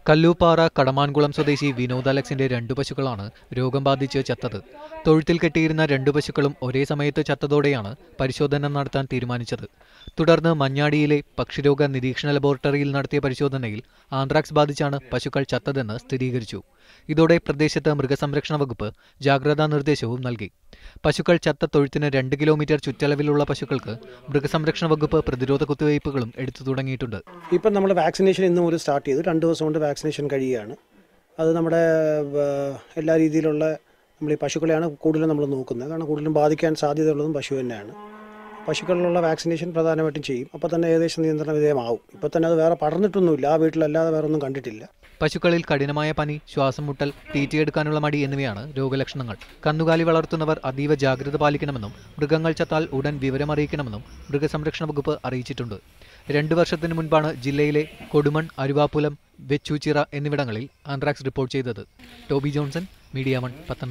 കല്ലൂപ്പാറ കടമാൻകുളം സ്വദേശി വിനോദ് അലക്സിന്റെ 2 പശുക്കളാണ് രോഗം ബാധിച്ച് ചത്തത്. തൊഴുത്തിൽ കെട്ടിയിരുന്ന 2 പശുക്കളും ഒരേ സമയത്ത് ചത്തതോടെയാണ് പരിശോധന നടത്താൻ തീരുമാനിച്ചത്. തുടർന്ന് മഞ്ഞാടിയിലെ പക്ഷിരോഗ നിരീക്ഷണ ലബോറട്ടറിയിൽ നടത്തിയ പരിശോധനയിൽ ആന്ത്രാക്സ് ബാധിച്ചാണ് പശുക്കൾ ചത്തതെന്ന് സ്ഥിരീകരിച്ചു. ഇതോടെ പ്രദേശത്ത് മൃഗസംരക്ഷണ വകുപ്പ് ജാഗ്രതാ നിർദ്ദേശവും നൽകി. പശുക്കൾ ചത്ത തൊഴുത്തിന് 2 കിലോമീറ്റർ ചുറ്റളവിലുള്ള പശുക്കൾക്ക് മൃഗസംരക്ഷണ വകുപ്പ് പ്രതിരോധ കുത്തിവയ്പ്പുകളും എടുത്തു തുടങ്ങിയിട്ടുണ്ട്. ഇപ്പം നമ്മൾ വാക്സിനേഷൻ ഇന്ന് മുതൽ സ്റ്റാർട്ട് ചെയ്തു. 2 ദിവസം കൊണ്ട് വാക്സിനേഷൻ കഴിയുകയാണ്. അത് നമ്മുടെ എല്ലാ രീതിയിലുള്ള നമ്മൾ ഈ പശുക്കളെയാണ് കൂടുതലും നമ്മൾ നോക്കുന്നത്. കാരണം കൂടുതലും ബാധിക്കാൻ സാധ്യതയുള്ളതും പശു തന്നെയാണ്. പശുക്കളിലുള്ള വാക്സിനേഷൻ പ്രധാനമായിട്ടും ചെയ്യും. അപ്പോൾ തന്നെ ഏകദേശം നിയന്ത്രണ വിധേയമാവും. ഇപ്പോൾ തന്നെ അത് വേറെ പടർന്നിട്ടൊന്നുമില്ല. ആ വീട്ടിലല്ലാതെ വേറെ ഒന്നും കണ്ടിട്ടില്ല. പശുക്കളിൽ കഠിനമായ പനി, ശ്വാസം മുട്ടൽ, തീറ്റയെടുക്കാനുള്ള മടി എന്നിവയാണ് രോഗലക്ഷണങ്ങൾ. കന്നുകാലി വളർത്തുന്നവർ അതീവ ജാഗ്രത പാലിക്കണമെന്നും മൃഗങ്ങൾ ചത്താൽ ഉടൻ വിവരമറിയിക്കണമെന്നും മൃഗസംരക്ഷണ വകുപ്പ് അറിയിച്ചിട്ടുണ്ട്. 2 വർഷത്തിനു മുൻപാണ് ജില്ലയിലെ കൊടുമൺ, അരുവാപ്പുലം, വെച്ചൂച്ചിറ എന്നിവിടങ്ങളിൽ ആന്ത്രാക്സ് റിപ്പോർട്ട് ചെയ്തത്. Toby Johnson, media 1, Pathanamthitta.